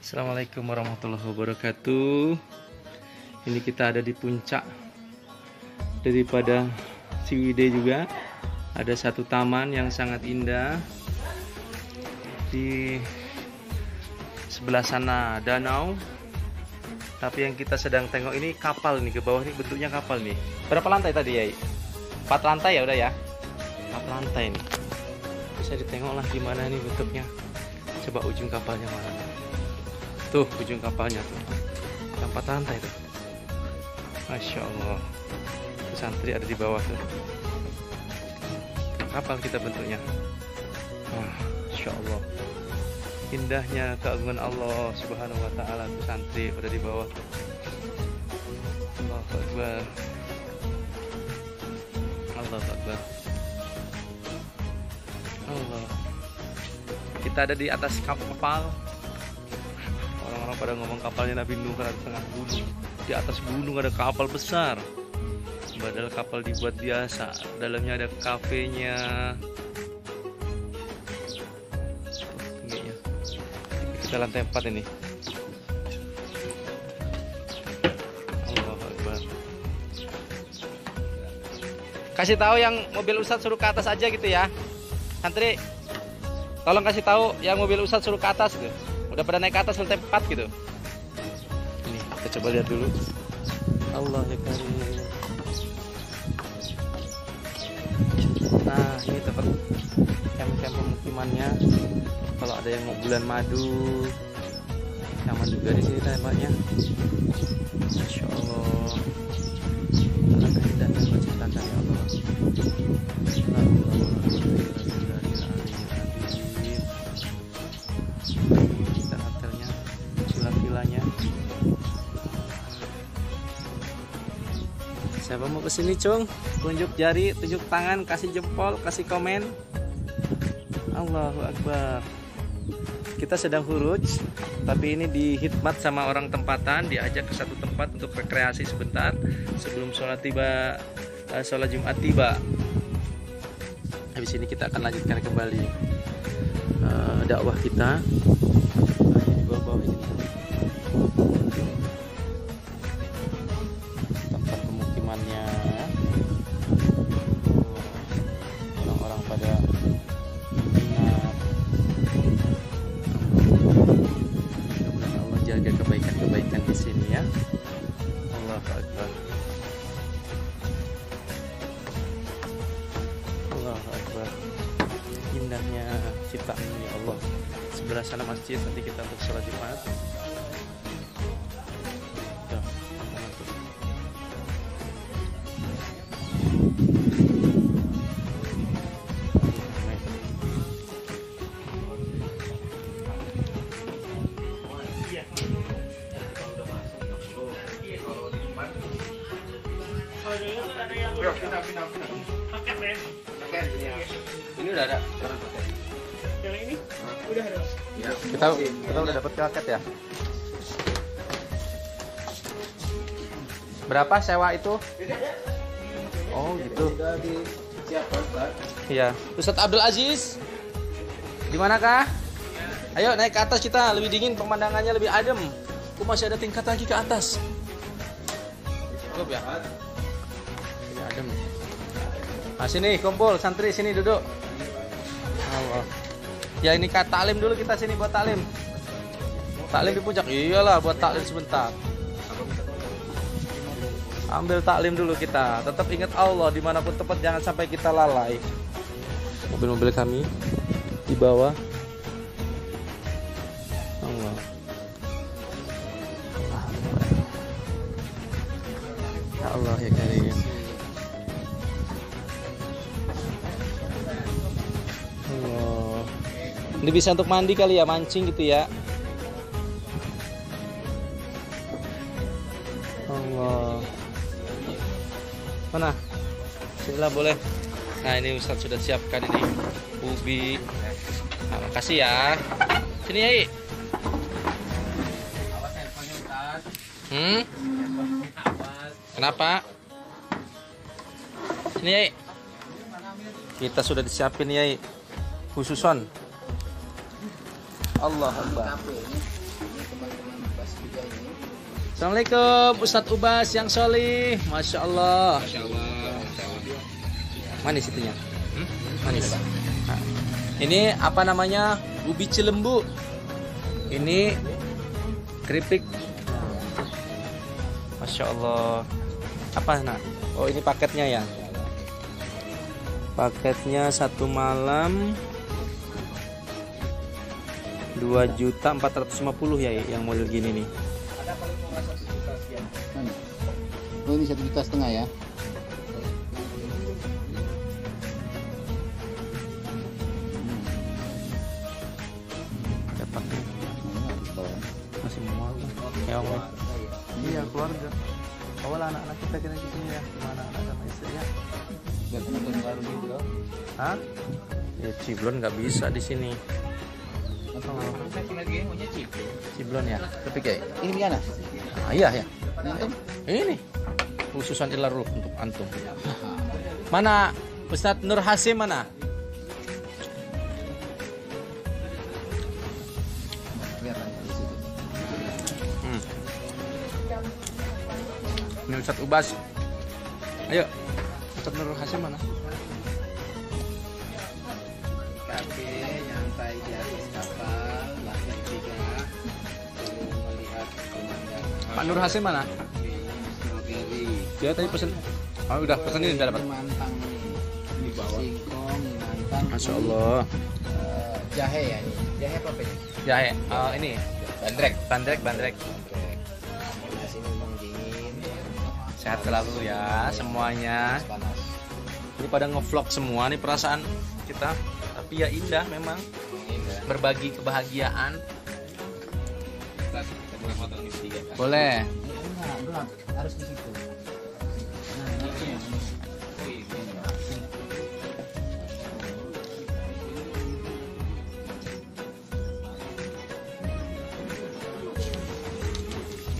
Assalamualaikum warahmatullahi wabarakatuh. Ini kita ada di puncak daripada Ciwidey juga. Ada satu taman yang sangat indah. Di sebelah sana danau. Tapi yang kita sedang tengok ini kapal nih, ke bawah ini bentuknya kapal nih. Berapa lantai tadi ya? 4 lantai ya udah ya. 4 lantai nih. Bisa ditengok lah gimana nih bentuknya. Coba ujung kapalnya mana? Tuh ujung kapalnya tuh. 4 lantai tuh. Masya Allah. Santri ada di bawah tuh. Kapal kita bentuknya. Masya Allah. Indahnya keagungan Allah Subhanahu wa ta'ala. Santri pada di bawah. Allahu Akbar. Allahu Akbar. Allah. Kita ada di atas kapal. Orang-orang pada ngomong kapalnya Nabi Nuh karena di tengah gunung. Di atas gunung ada kapal besar. Padahal kapal dibuat biasa. Dalamnya ada kafenya. Kita lantai 4 ini. Allahu Akbar. Kasih tahu yang mobil Ustadz suruh ke atas aja gitu ya. Santri, tolong kasih tahu yang mobil Ustadz suruh ke atas gitu. Udah pada naik ke atas lantai 4 gitu. Ini kita coba lihat dulu. Allah ya karim. Nah ini tempat camp-camp pemukimannya. Kalau ada yang mau bulan madu, nyaman juga di sini tempatnya. Masya Allah. Alangkah indahnya kau ciptakan ya Allah. Kita hotelnya, villa-villanya. Siapa mau kesini cung? Tunjuk jari, tunjuk tangan, kasih jempol, kasih komen. Allahu Akbar. Kita sedang huruj, tapi ini dihikmat sama orang tempatan, diajak ke satu tempat untuk rekreasi sebentar sebelum sholat Jumat tiba. Habis ini kita akan lanjutkan kembali dakwah kita di bawah-bawah ini. Tempat pemukimannya, orang-orang pada jaga kebaikan-kebaikan di sini ya. Allahu Akbar. Allahu Akbar. Indahnya ciptaan ya Allah. Sebelah sana masjid, nanti kita untuk sholat Jumat. Tuh, ini udah ada. Yang ini udah ada. Kita udah dapat paket ya. Berapa sewa itu? Oh gitu. Iya. Ustadz Abdul Aziz, di manakah? Ayo naik ke atas, kita lebih dingin, pemandangannya lebih adem. Kok masih ada tingkat lagi ke atas? Cukup ya? Lebih adem. Nah, sini kumpul santri, sini duduk. Allah. Ya ini kata taklim dulu, kita sini buat taklim. Taklim di puncak. Iyalah buat taklim sebentar. Ambil taklim dulu kita. Tetap ingat Allah dimanapun tempat, jangan sampai kita lalai. Mobil-mobil kami di bawah. Allah. Ya Allah ya karim. Allah. Ini bisa untuk mandi kali ya, mancing gitu ya. Allah. Mana? Bismillah boleh. Nah ini Ustadz sudah siapkan ini ubi. Nah, makasih ya. Sini ya. Kenapa? Sini ya. Kita sudah disiapin ya. Khususon. Allah Akbar. Assalamualaikum Ustadz Ubas yang solih. Masya Allah. Manis itunya. Manis. Nah, ini apa namanya? Ubi cilembu. Ini keripik. Masya Allah. Apa nah? Oh ini paketnya ya. Paketnya 1 malam 2.450.000 ya yang model gini nih. Oh ini 1,5 juta ya. Dapatnya masih mual ya Allah. Iya keluarga. Awal anak-anak kita kena di sini ya. Mana anak sama istri ya? Gak nonton baru gitu loh. Hah? Ya Ciblon nggak bisa di sini. Ciblon ya. Tapi kayak Ini gimana? ah, iya ya. Nonton? Ini khususan ilarul untuk antum. Mana Ustadz Nur Hasim mana? Biar nanti di situ. Ini Ustadz Ubas. Ayo. Ustadz Nur Hasim mana? Kafe nyantai di atas kapal, lantai 3, lalu melihat pemandangan. Pak Nur Hasim mana? Strawberry. Dia tadi pesen. Oh udah pesenin udah dapat. Mantang di bawah. Singkong, mantang. Masya Allah. Jahe ya ini. Jahe apa ini? Jahe. Ini bandrek. Bandrek. Di sini memang dingin. Sehat selalu ya semuanya. Panas. Ini pada ngevlog semua nih perasaan kita. Tapi ya indah memang. Berbagi kebahagiaan. Boleh. Enggak, harus di situ. Nah, itu yang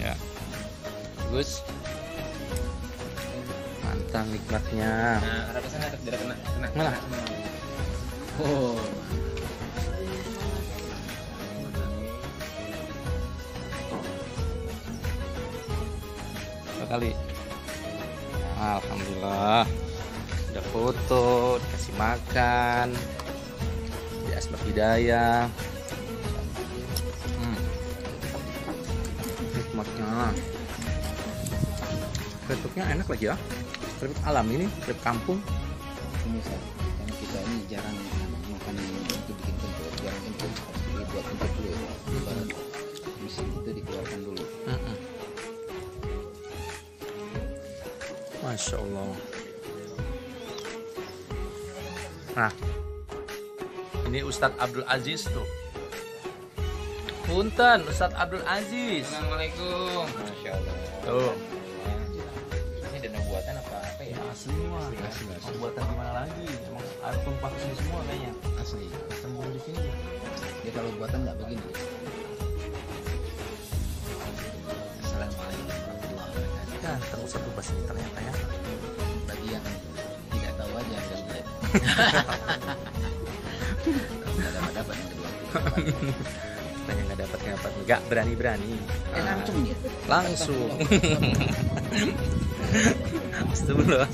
Ya. Bagus. Mantap nikmatnya. Nah, arah sana tidak kena. Mana? oh. Dua kali. Alhamdulillah. Udah foto, dikasih makan. Di asbab hidayah. Nikmatnya. Keripiknya enak lagi ya. Keripik alam ini, keripik kampung. Misal, karena kita ini jarang makan itu bikin kentut, jarang kentut harus dibuat kentut dulu ya. Baru mesin itu dikeluarkan dulu. Masya Allah. Nah, ini Ustadz Abdul Aziz tuh. Punten, Ustadz Abdul Aziz. Assalamualaikum. Masya Allah. Tuh. Ini dana buatan apa ya? Asli semua. Mau buatan di mana lagi? Emang ada tumpah ke sini semua kayaknya. Asli. Sembung di sini. Dia kalau buatan nggak begini. Assalamualaikum warahmatullahi wabarakatuh. Ya, terus satu bahasa ini ternyata ya. Bagi yang tidak tahu aja dan lihat. Nggak dapat yang kedua. Tanya nggak dapat, nggak berani. Langsung ya. Langsung. Astagfirullah.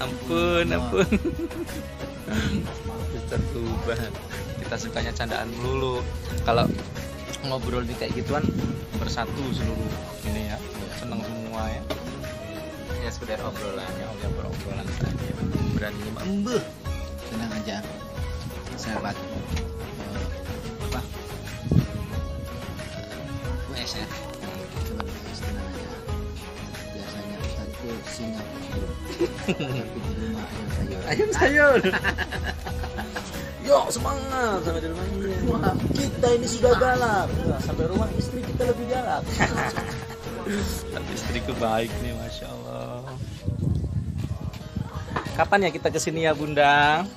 Ampun. Ustadz Ubah. Kita sukanya candaan melulu. Kalau ngobrol di kayak gituan bersatu seluruh ini ya. Senang semua ya. Ya sekedar obrolan. Ya obrolan saja. Berani mbah. Tenang aja, sahabat. Apa? US ya. Tenang aja. Biasanya Ustaz itu Singapura. Tapi di rumah ayam sayur. Yuk semangat sampai di rumahnya. Wah, kita ini sudah galak. Sampai rumah istri kita lebih galak. Tapi istriku baik nih, masya Allah. Kapan ya kita kesini ya Bunda?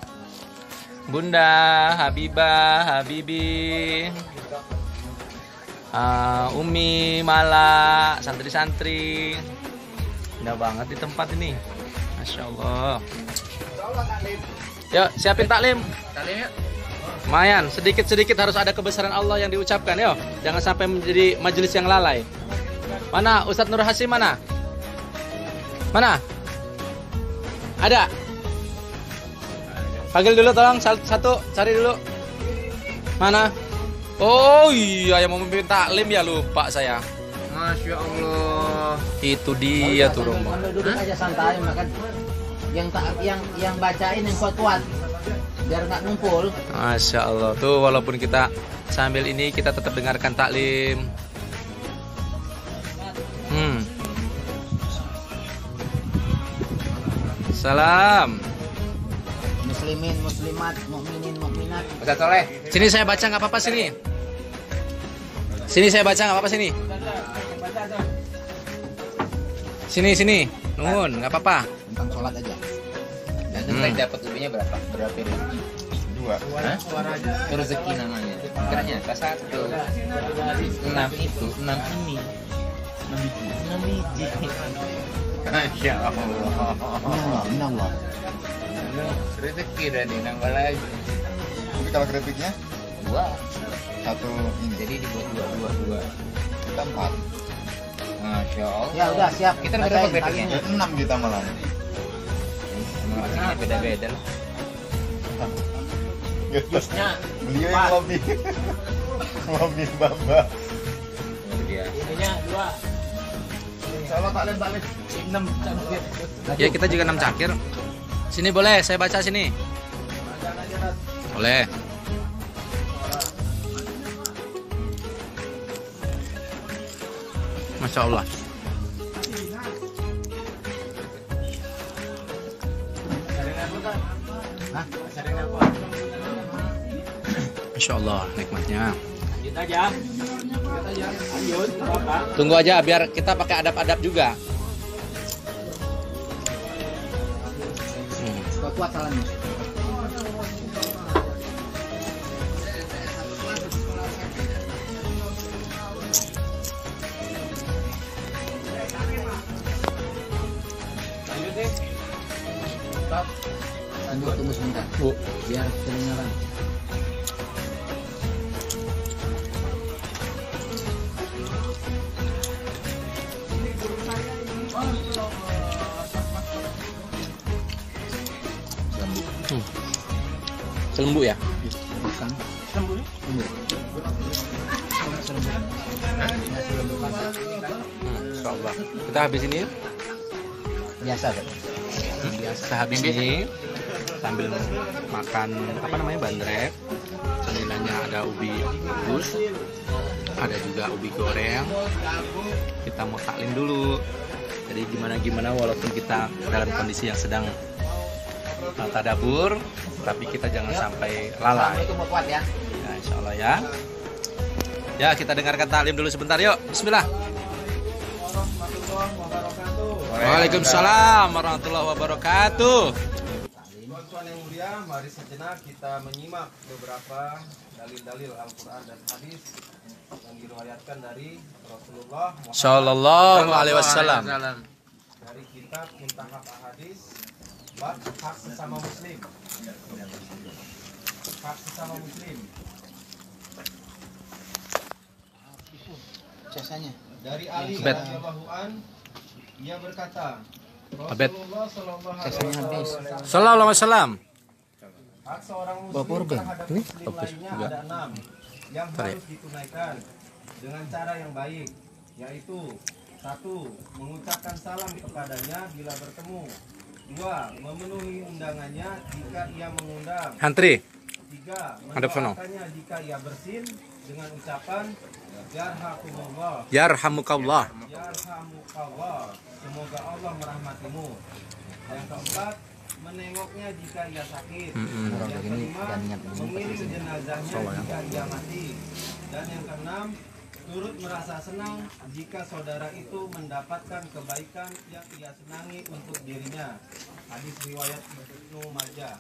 Bunda, Habibah, Habibi, Umi, Mala, santri-santri. Indah banget di tempat ini, masya Allah. Yuk siapin taklim. Taklim yuk. Lumayan, sedikit-sedikit harus ada kebesaran Allah yang diucapkan, yo. Jangan sampai menjadi majelis yang lalai. Mana Ustadz Nur Hasim mana? Mana? Ada? Panggil dulu tolong satu, cari dulu. Mana? Oh iya, yang mau memimpin taklim ya, lupa saya. Masya Allah. Itu dia tuh Romo. Duduk aja santai makan. Yang bacain yang kuat-kuat biar nggak ngumpul. Masya Allah tuh, walaupun kita sambil ini kita tetap dengarkan taklim. Salam. Muslimin, muslimat, mukminin, mukminat. Ustaz Soleh. Sini saya baca nggak apa-apa sini. Sini saya baca nggak apa-apa sini. Sini. Nuhun, nggak apa-apa. Tentang sholat aja. Dan nanti dapat ubinya berapa? Berapa ribu? 2. Hah? Itu rezeki namanya. Kiranya kelas 1. 6 itu, 6 ini. 6 biji. Masya Allah. Minallah. Rezeki dari nambah lagi. Tapi kalau keripiknya 2. 1 ini Jadi dibuat 2. kita 4. Masya Allah. Ya udah siap. Kita Bacain berapa bedanya? taklimnya. 6 kita malah. Ini beda-beda lah. Jusnya beliau yang lobby. Lobby Bamba. Dia. Insyaallah taklim 6 Ya kita juga 6 cakir. Sini boleh, saya baca sini. Boleh. Masya Allah. Masya Allah nikmatnya. Tunggu aja biar kita pakai adab-adab juga. Kuat salamnya. Tunggu sebentar. Biar kedengaran. Selembu ya? Bukan. Insya Allah. Kita habis ini ya? Biasa kan? Kita habis ini sambil makan apa namanya bandrek. Cemilannya ada ubi rebus, ada juga ubi goreng. Kita mau taklim dulu. Jadi gimana walaupun kita dalam kondisi yang sedang tadabur, tapi kita jangan sampai lalai. Itu mau kuat ya. Ya, insya Allah ya. Ya kita dengarkan taklim dulu sebentar yuk. Bismillah. Waalaikumsalam warahmatullahi wabarakatuh. Tuan yang mulia, mari sejenak kita menyimak beberapa dalil-dalil Al-Quran dan hadis yang diriwayatkan dari Rasulullah Muhammad Sallallahu alaihi wasallam. dari kitab Muntahab Ahadis bab hak sesama muslim. Hak sesama muslim. Jasanya. Dari Ali Bet. radhiyallahu an, ia berkata, Abed. Rasulullah sallallahu Jasanya habis. alaihi wasallam, Sallallahu alaihi wasallam. hak seorang Bawa muslim powerbank. terhadap Ini muslim topik lainnya juga. ada 6 yang Bentar ya. harus ditunaikan dengan cara yang baik, yaitu 1. Mengucapkan salam kepadanya bila bertemu. 2. Memenuhi undangannya jika ia mengundang. Hantri. 3. Hadap sono. Mendoakannya jika ia bersin dengan ucapan Yarhakumullah. Yarhamukallah. Yarhamukallah. Semoga Allah merahmatimu. Yang keempat, menengoknya jika ia sakit. Yang kelima, mengiring jenazahnya jika ia mati. Dan yang keenam, turut merasa senang jika saudara itu mendapatkan kebaikan yang ia senangi untuk dirinya. Hadis riwayat Ibnu Majah.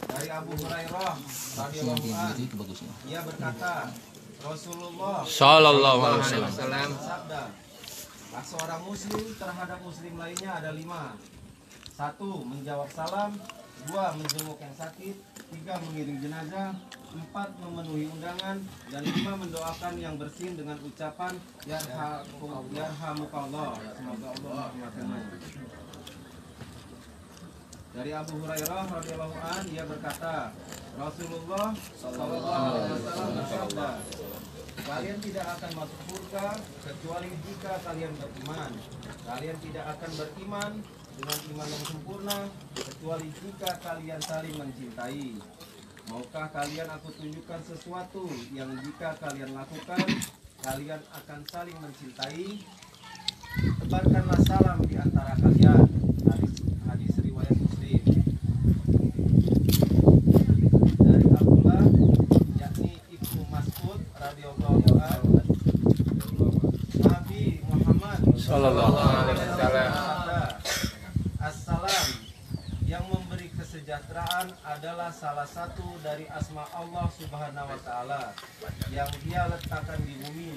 Dari Abu Hurairah radhiyallahu anhu, ia berkata, Rasulullah Sallallahu alaihi wasallam. bersabda, hak seorang muslim terhadap muslim lainnya ada 5. 1. Menjawab salam. 2. Menjenguk yang sakit, 3. Mengiring jenazah, 4. Memenuhi undangan, dan 5. Mendoakan yang bersin dengan ucapan yarhamukallah, semoga Allah merahmatimu. Dari Abu Hurairah radhiyallahu an, ia berkata, Rasulullah sallallahu alaihi wasallam bersabda, kalian tidak akan masuk surga kecuali jika kalian beriman. Kalian tidak akan beriman dengan iman yang sempurna kecuali jika kalian saling mencintai. Maukah kalian aku tunjukkan sesuatu yang jika kalian lakukan, kalian akan saling mencintai? Tebarkanlah salam di antara kalian. Hadis riwayat Muslim. Dari Abdullah, yakni Ibnu Mas'ud radhiyallahu anhu, Nabi Muhammad Sallallahu alaihi wasallam. Assalam, yang memberi kesejahteraan adalah salah satu dari asma Allah Subhanahu wa taala yang Dia letakkan di bumi.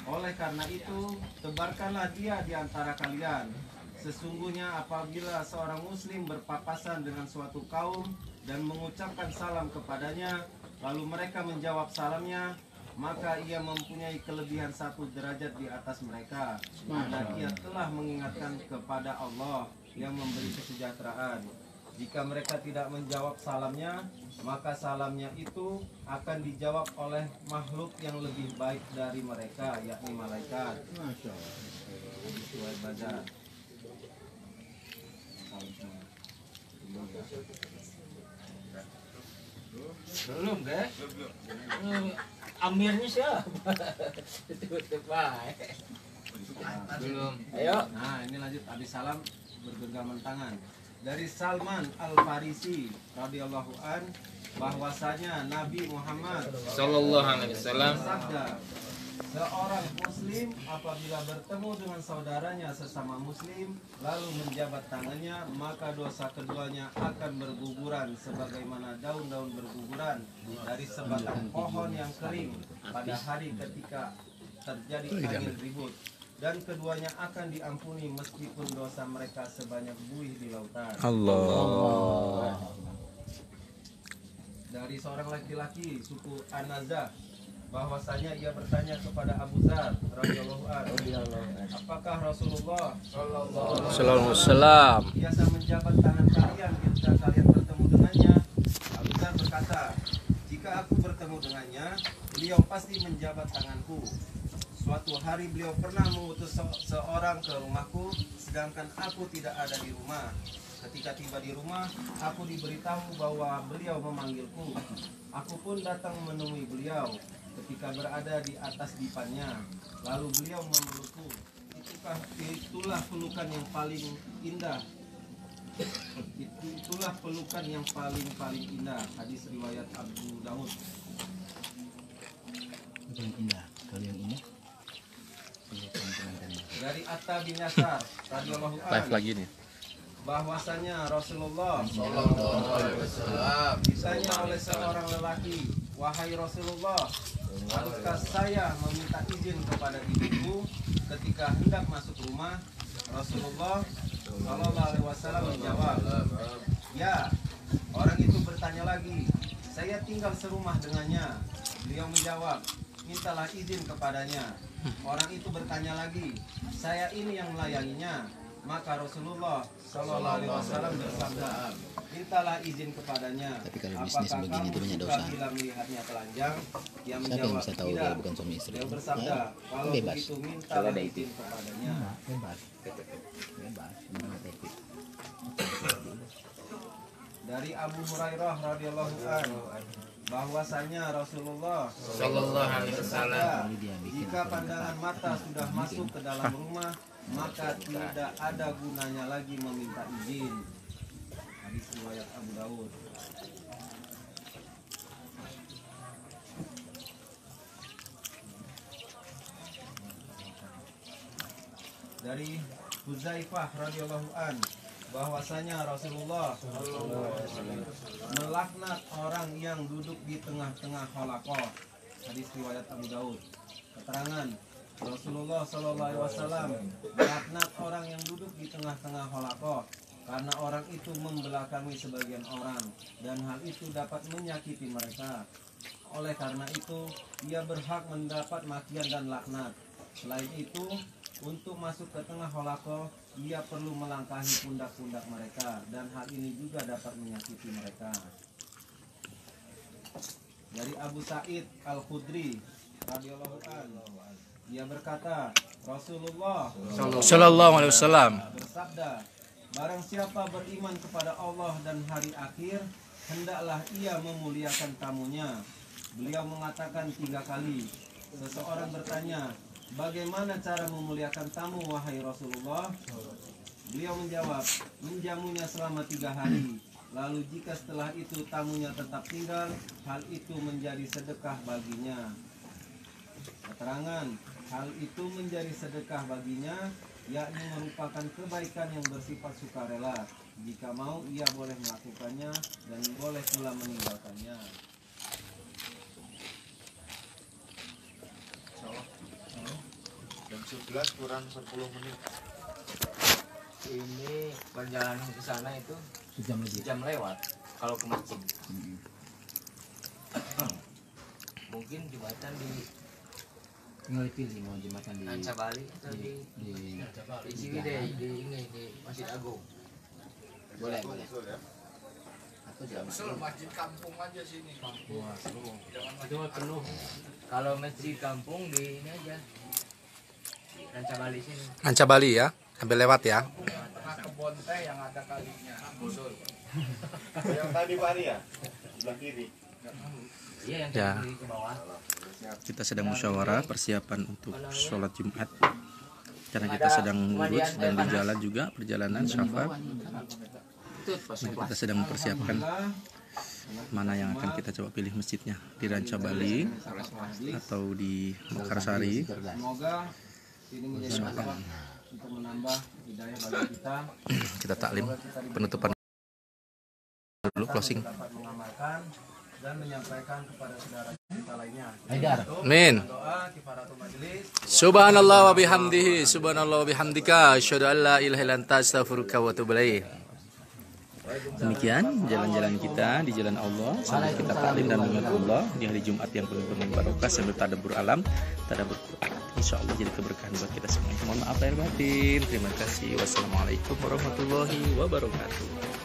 Oleh karena itu, tebarkanlah dia di antara kalian. Sesungguhnya apabila seorang muslim berpapasan dengan suatu kaum dan mengucapkan salam kepadanya, lalu mereka menjawab salamnya, maka ia mempunyai kelebihan 1 derajat di atas mereka. Dan ia telah mengingatkan kepada Allah yang memberi kesejahteraan. Jika mereka tidak menjawab salamnya, maka salamnya itu akan dijawab oleh makhluk yang lebih baik dari mereka, yakni malaikat. Masya Allah. Belum, guys. Amirnya siapa? Belum. Ayo. Nah, ini lanjut habis salam bergenggaman tangan. Dari Salman Al-Farisi radhiyallahu an, bahwasanya Nabi Muhammad Sallallahu alaihi wasallam bersabda, seorang muslim apabila bertemu dengan saudaranya sesama muslim lalu menjabat tangannya, maka dosa keduanya akan berguguran sebagaimana daun-daun berguguran dari sebatang pohon yang kering pada hari ketika terjadi angin ribut, dan keduanya akan diampuni meskipun dosa mereka sebanyak buih di lautan. Allah. Dari seorang laki-laki suku An-Nazah, bahwasanya ia bertanya kepada Abu Dzar radhiyallahu anhu, apakah Rasulullah sallallahu alaihi wasallam biasa menjabat tangan kalian ketika kalian bertemu dengannya? Abu Dzar berkata, jika aku bertemu dengannya, beliau pasti menjabat tanganku. Suatu hari beliau pernah mengutus seorang ke rumahku, sedangkan aku tidak ada di rumah. Ketika tiba di rumah, aku diberitahu bahwa beliau memanggilku. Aku pun datang menemui beliau. Ketika berada di atas dipannya, lalu beliau memelukku. Itulah pelukan yang paling indah. Itulah pelukan yang paling indah. Hadis riwayat Abu Daud. Yang indah, kalau yang ini Dari Atta bin Yasar radhiyallahu Live anhu, lagi nih. bahwasanya Rasulullah sallallahu alaihi wasallam ditanya oleh seorang lelaki, wahai Rasulullah, haruskah saya meminta izin kepada ibuku ketika hendak masuk rumah? Rasulullah sallallahu alaihi wasallam menjawab, ya. Orang itu bertanya lagi, saya tinggal serumah dengannya. Beliau menjawab, mintalah izin kepadanya. Orang itu bertanya lagi, saya ini yang melayaninya. Maka Rasulullah sallallahu alaihi wasallam bersabda, mintalah izin kepadanya. Tapi kalau bisnis Apakah begini itu kamu banyak suka dosa. bila melihatnya telanjang? Dia Siapa yang menjawab, bisa tahu tidak. kalau bukan suami istri? Beliau bersabda, kalau Bebas. begitu mintalah izin kepadanya. Bebas. Bebas. Dari Abu Hurairah radhiyallahu anhu, bahwasanya Rasulullah Sallallahu alaihi wasallam jika pandangan mata sudah masuk ke dalam rumah, maka tidak ada gunanya lagi meminta izin. Hadis riwayat Abu Daud. Dari Huzaifah radhiyallahu an, bahwasanya Rasulullah melaknat orang yang duduk di tengah-tengah khalaqah. Hadis riwayat Abu Daud. Keterangan Rasulullah sallallahu alaihi wasallam melaknat orang yang duduk di tengah-tengah khalaqah. karena orang itu membelakangi sebagian orang dan hal itu dapat menyakiti mereka. Oleh karena itu, ia berhak mendapat makian dan laknat. Selain itu, untuk masuk ke tengah holaqah, ia perlu melangkahi pundak-pundak mereka dan hal ini juga dapat menyakiti mereka. Dari Abu Sa'id Al-Khudri radhiyallahu anhu, dia berkata, Rasulullah Sallallahu alaihi wasallam bersabda, barang siapa beriman kepada Allah dan hari akhir, hendaklah ia memuliakan tamunya. Beliau mengatakan 3 kali. Seseorang bertanya, bagaimana cara memuliakan tamu wahai Rasulullah? Beliau menjawab, menjamunya selama 3 hari. Lalu jika setelah itu tamunya tetap tinggal, hal itu menjadi sedekah baginya. Keterangan, hal itu menjadi sedekah baginya, yakni merupakan kebaikan yang bersifat sukarela. Jika mau, ia boleh melakukannya dan boleh pula meninggalkannya. Jam 11 kurang 10 menit. Ini perjalanan ke sana itu sejam lewat kalau ke masjid. Mungkin jembatan di Tinggal pilih mau jembatan di Ancabali atau di Ciwidey, di Masjid Agung. boleh. Ya. Atau jalan. Masjid kampung aja sini. Itu penuh. Kalau masjid kampung di ini aja. Ancabali sini. Ancabali ya, sampai lewat ya. Tengah kebon teh yang ada kalinya. Yang tadi Pak Ari ya? Sebelah kiri. Iya yang Ya. ke bawah. Kita sedang musyawarah persiapan untuk sholat Jumat. Karena kita sedang lurus dan di jalan juga perjalanan syafaq. Nah, kita sedang mempersiapkan mana yang akan kita coba pilih masjidnya, di Rancabali atau di Mekarsari. Semoga ini menjadi manfaat untuk menambah hidayah bagi kita. Kita taklim penutupan dulu, closing. Dapat mengamalkan dan menyampaikan kepada saudara kita lainnya. Amin. Doa kifaratul majelis. Subhanallah wa bihamdihi, subhanallah wa bihamdika, asyhadu an la ilaha illa anta, astaghfiruka wa atubu ilaik. Demikian jalan-jalan kita di jalan Allah sambil kita taklim dan mengingat Allah di hari Jumat yang penuh dengan barokah sambil tadabbur alam, tadabbur Quran. Insyaallah jadi keberkahan buat kita semuanya. Mohon maaf lahir batin. Terima kasih. Wassalamualaikum warahmatullahi wabarakatuh.